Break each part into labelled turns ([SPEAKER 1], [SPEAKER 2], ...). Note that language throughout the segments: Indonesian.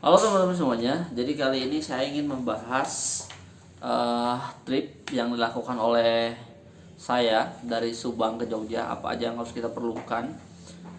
[SPEAKER 1] Halo teman-teman semuanya, jadi kali ini saya ingin membahas trip yang dilakukan oleh saya dari Subang ke Jogja. Apa aja yang harus kita perlukan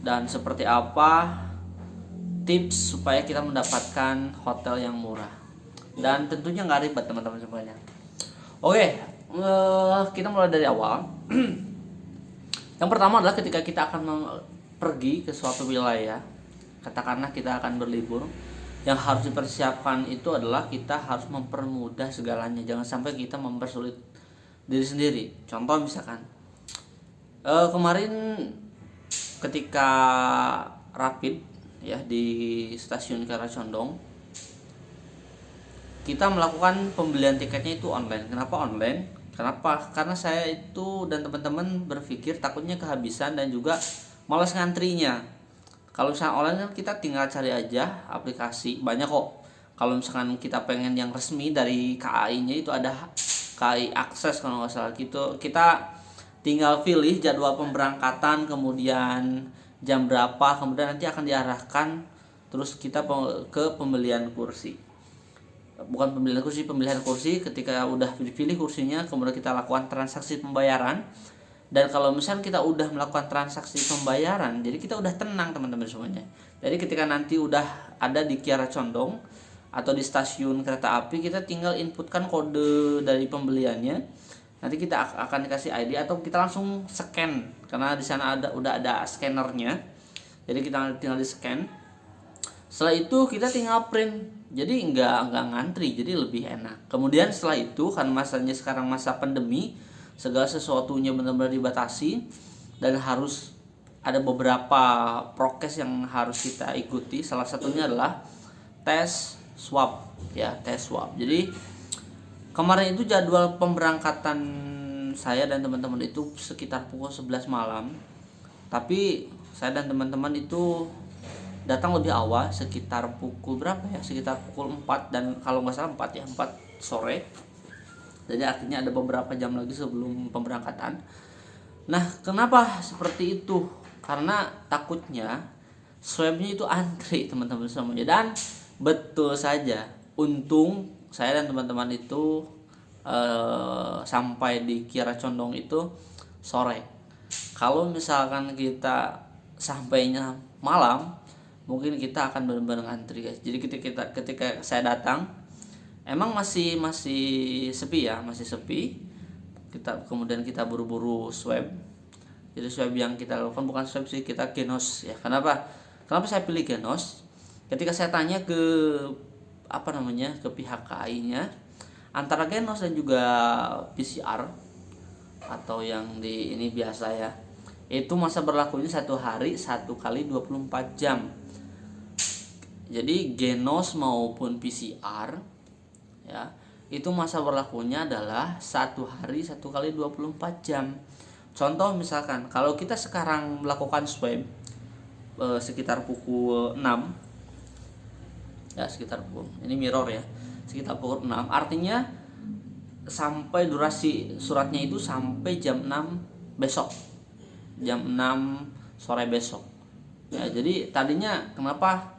[SPEAKER 1] dan seperti apa tips supaya kita mendapatkan hotel yang murah dan tentunya nggak ribet teman-teman semuanya. Oke, kita mulai dari awal. Yang pertama adalah ketika kita akan pergi ke suatu wilayah, katakanlah kita akan berlibur, yang harus dipersiapkan itu adalah kita harus mempermudah segalanya. Jangan sampai kita mempersulit diri sendiri. Contoh misalkan, kemarin ketika rapid ya di stasiun Kiara Condong, kita melakukan pembelian tiketnya itu online. Kenapa online? Kenapa? Karena saya itu dan teman-teman berpikir takutnya kehabisan dan juga malas ngantrinya. Kalau misalnya online kan kita tinggal cari aja aplikasi, banyak kok. Kalau misalkan kita pengen yang resmi dari KAI-nya itu ada KAI Akses kalau nggak salah gitu. Kita tinggal pilih jadwal pemberangkatan, kemudian jam berapa, kemudian nanti akan diarahkan terus kita ke pembelian kursi. Bukan pemilihan kursi. Ketika udah dipilih kursinya, kemudian kita lakukan transaksi pembayaran. Dan kalau misalnya kita udah melakukan transaksi pembayaran, jadi kita udah tenang teman-teman semuanya. Jadi ketika nanti udah ada di Kiara Condong atau di stasiun kereta api, kita tinggal inputkan kode dari pembeliannya. Nanti kita akan dikasih ID atau kita langsung scan karena di sana udah ada scannernya. Jadi kita tinggal di scan. Setelah itu kita tinggal print, jadi nggak ngantri, jadi lebih enak. Kemudian setelah itu kan masanya sekarang masa pandemi, segala sesuatunya benar-benar dibatasi dan harus ada beberapa prokes yang harus kita ikuti. Salah satunya adalah tes swab ya, tes swab. Jadi kemarin itu jadwal pemberangkatan saya dan teman-teman itu sekitar pukul 11 malam. Tapi saya dan teman-teman itu datang lebih awal, sekitar pukul berapa ya? Sekitar pukul 4, dan kalau nggak salah 4 ya, 4 sore. Jadi artinya ada beberapa jam lagi sebelum pemberangkatan. Nah, kenapa seperti itu? Karena takutnya swabnya itu antri teman-teman semuanya. Dan betul saja, untung saya dan teman-teman itu sampai di Kiara Condong itu sore. Kalau misalkan kita sampainya malam, mungkin kita akan benar-benar ngantri guys. Jadi ketika saya datang, emang masih sepi ya, masih sepi. Kemudian kita buru-buru swab. Jadi swab yang kita lakukan bukan swab sih, kita genos ya. Kenapa saya pilih genos? Ketika saya tanya ke ke pihak KAI-nya, antara genos dan juga PCR atau yang di ini biasa ya, itu masa berlakunya 1 hari 1 kali 24 jam. Jadi genos maupun PCR ya, itu masa berlakunya adalah 1 hari 1 kali 24 jam. Contoh misalkan kalau kita sekarang melakukan swab sekitar pukul 6 ya, sekitar pukul, ini mirror ya, sekitar pukul 6, artinya sampai durasi suratnya itu sampai jam 6 besok, jam 6 sore besok ya. Jadi tadinya kenapa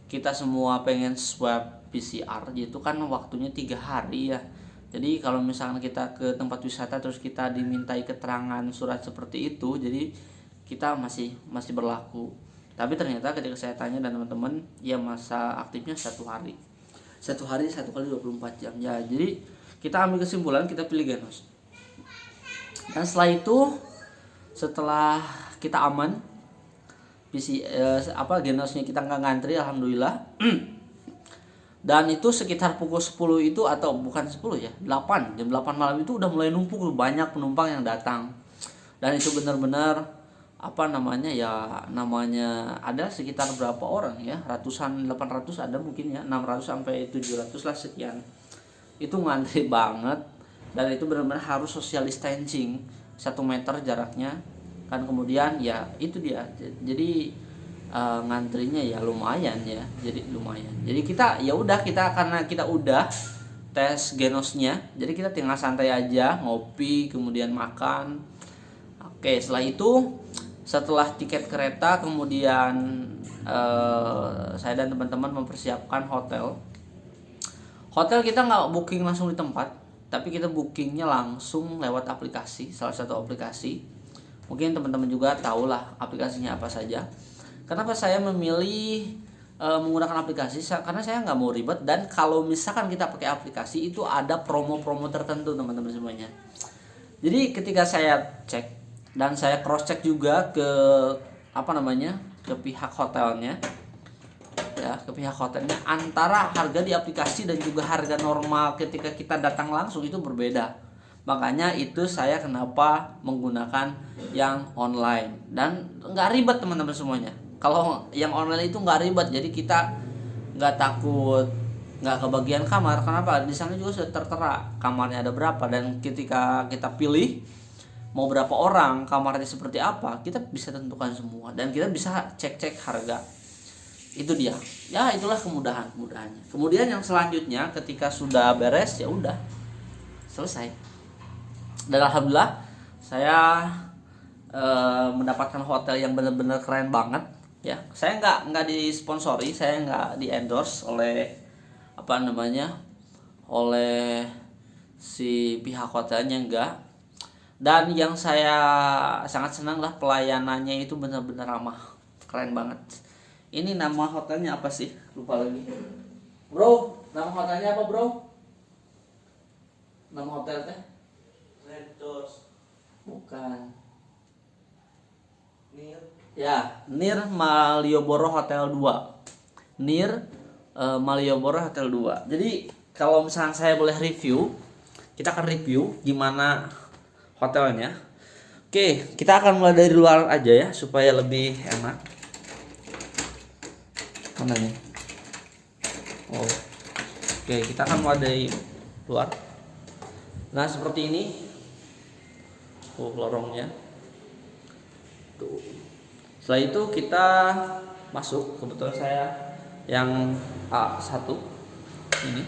[SPEAKER 1] kita semua pengen swab PCR, itu kan waktunya 3 hari ya. Jadi kalau misalkan kita ke tempat wisata terus kita dimintai keterangan surat seperti itu, jadi kita masih berlaku. Tapi ternyata ketika saya tanya dan teman-teman, ya masa aktifnya 1 hari 1 kali 24 jam ya. Jadi kita ambil kesimpulan, kita pilih genos. Dan setelah itu, setelah kita aman genosnya, kita nggak ngantri alhamdulillah. Dan itu sekitar pukul 10 itu, atau bukan 10 ya, 8, jam 8 malam itu udah mulai numpuk banyak penumpang yang datang. Dan itu benar-benar namanya ada sekitar berapa orang ya, ratusan, 800 ada mungkin ya, 600 sampai 700 lah sekian. Itu ngantri banget, dan itu benar-benar harus social distancing 1 meter jaraknya kan. Kemudian ya itu dia, jadi ngantrinya ya lumayan ya, jadi kita karena kita udah tes genosnya, jadi kita tinggal santai aja, ngopi kemudian makan. Oke, setelah tiket kereta kemudian saya dan teman-teman mempersiapkan hotel. Hotel kita nggak booking langsung di tempat, tapi kita bookingnya langsung lewat aplikasi, salah satu aplikasi. Mungkin teman-teman juga tahu lah aplikasinya apa saja. Kenapa saya memilih menggunakan aplikasi? Karena saya nggak mau ribet, dan kalau misalkan kita pakai aplikasi itu ada promo-promo tertentu teman-teman semuanya. Jadi ketika saya cek dan saya cross check juga ke ke pihak hotelnya, ya, ke pihak hotelnya, antara harga di aplikasi dan juga harga normal ketika kita datang langsung itu berbeda. Makanya itu saya kenapa menggunakan yang online dan nggak ribet teman-teman semuanya. Kalau yang online itu nggak ribet, jadi kita nggak takut nggak kebagian kamar. Kenapa? Di sana juga sudah tertera kamarnya ada berapa, dan ketika kita pilih mau berapa orang, kamarnya seperti apa, kita bisa tentukan semua dan kita bisa cek-cek harga. Itu dia. Ya, itulah kemudahannya. Kemudian yang selanjutnya ketika sudah beres, ya udah selesai. Dan alhamdulillah saya mendapatkan hotel yang benar-benar keren banget ya. Saya nggak disponsori, saya nggak di endorse oleh oleh si pihak hotelnya, enggak. Dan yang saya sangat senang lah pelayanannya itu benar-benar ramah, keren banget. Ini nama hotelnya apa sih? Lupa lagi. Bro, nama hotelnya apa, Bro? Nama hotel teh? Bukan. Nir Malioboro Hotel 2. Nir Malioboro Hotel 2. Jadi kalau misalnya saya boleh review, kita akan review gimana hotelnya. Oke, kita akan mulai dari luar aja ya supaya lebih enak. Mana nih? Oh. Oke, kita akan mulai dari luar. Nah, seperti ini. Lorongnya. Tuh. Setelah itu kita masuk. Kebetulan saya yang A1 ini.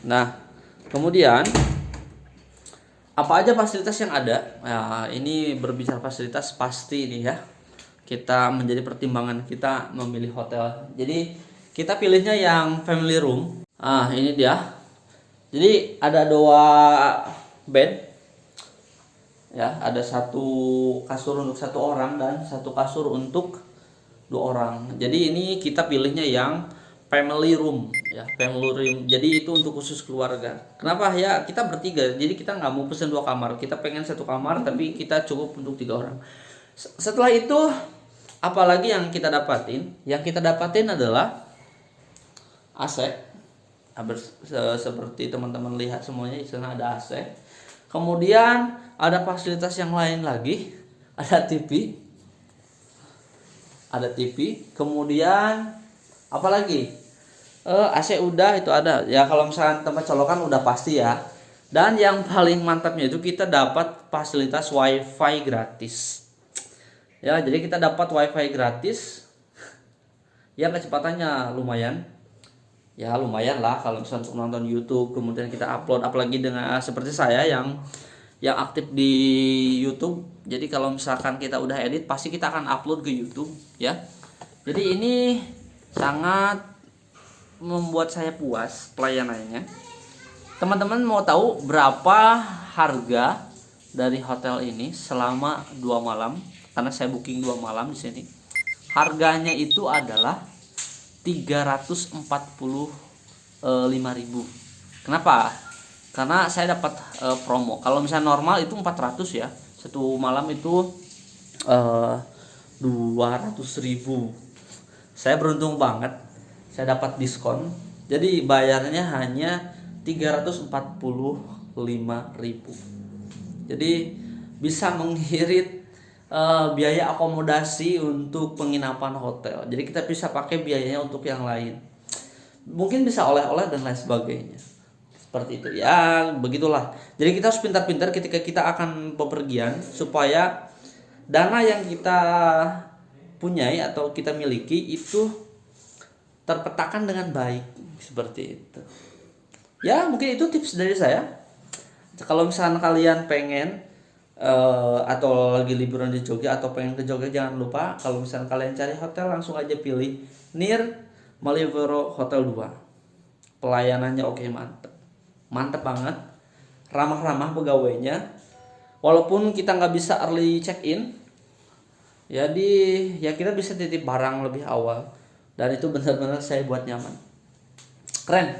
[SPEAKER 1] Nah, kemudian apa aja fasilitas yang ada? Nah, ini berbicara fasilitas pasti ini ya. Kita menjadi pertimbangan kita memilih hotel. Jadi kita pilihnya yang family room. Ini dia. Jadi ada 2 bed. Ya, ada 1 kasur untuk 1 orang dan 1 kasur untuk 2 orang. Jadi ini kita pilihnya yang family room ya, family room. Jadi itu untuk khusus keluarga. Kenapa? Ya kita bertiga, jadi kita nggak mau pesen 2 kamar, kita pengen 1 kamar tapi kita cukup untuk 3 orang. Setelah itu apalagi yang kita dapatin? Yang kita dapatin adalah AC. Seperti teman-teman lihat semuanya di sana ada AC. Kemudian ada fasilitas yang lain lagi, ada TV. Kemudian apalagi? AC udah, itu ada. Ya kalau misalnya tempat colokan udah pasti ya. Dan yang paling mantapnya itu kita dapat fasilitas WiFi gratis. Ya, jadi kita dapat WiFi gratis. Yang kecepatannya lumayan. Ya lumayan lah kalau misalnya untuk nonton YouTube, kemudian kita upload, apalagi dengan seperti saya yang aktif di YouTube. Jadi kalau misalkan kita udah edit, pasti kita akan upload ke YouTube ya. Jadi ini sangat membuat saya puas pelayanannya. Teman-teman mau tahu berapa harga dari hotel ini selama 2 malam? Karena saya booking 2 malam di sini. Harganya itu adalah 345.000. Kenapa? Karena saya dapat promo. Kalau misalnya normal itu 400 ya. 1 malam itu 200.000. Saya beruntung banget. Saya dapat diskon. Jadi bayarnya hanya 345.000. Jadi bisa mengirit biaya akomodasi untuk penginapan hotel. Jadi kita bisa pakai biayanya untuk yang lain. Mungkin bisa oleh-oleh dan lain sebagainya. Seperti itu ya, begitulah. Jadi kita harus pintar-pintar ketika kita akan bepergian supaya dana yang kita punyai atau kita miliki itu terpetakan dengan baik, seperti itu. Ya, mungkin itu tips dari saya. Kalau misalnya kalian pengen atau lagi liburan di Jogja atau pengen ke Jogja, jangan lupa kalau misalnya kalian cari hotel langsung aja pilih Near Malioboro Hotel 2. Pelayanannya oke, mantep, mantep banget, ramah-ramah pegawainya. Walaupun kita nggak bisa early check in, jadi ya kita bisa titip barang lebih awal, dan itu benar-benar saya buat nyaman, keren.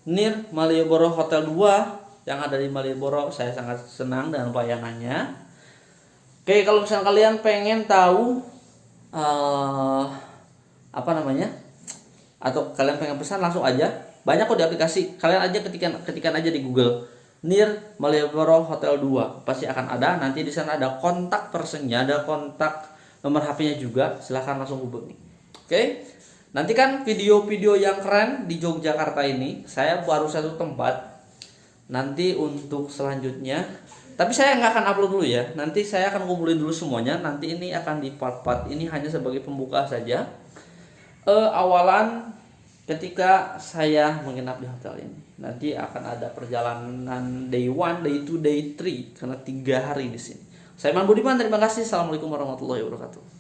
[SPEAKER 1] Near Malioboro Hotel 2 yang ada di Malioboro, saya sangat senang dengan pelayanannya. Oke, kalau misalnya kalian pengen tahu apa namanya, atau kalian pengen pesan, langsung aja, banyak kok di aplikasi, kalian aja ketikan aja di Google Near Malioboro Hotel 2, pasti akan ada. Nanti di sana ada kontak personnya, ada kontak nomor HP-nya juga, silahkan langsung hubungi. Oke, nantikan video-video yang keren di Yogyakarta ini. Saya baru satu tempat, nanti untuk selanjutnya, tapi saya nggak akan upload dulu ya, nanti saya akan kumpulin dulu semuanya. Nanti ini akan di part-part, ini hanya sebagai pembuka saja, awalan ketika saya menginap di hotel ini. Nanti akan ada perjalanan day 1, day 2, day 3, karena 3 hari di sini. Saya Iman Budiman, terima kasih. Assalamualaikum warahmatullahi wabarakatuh.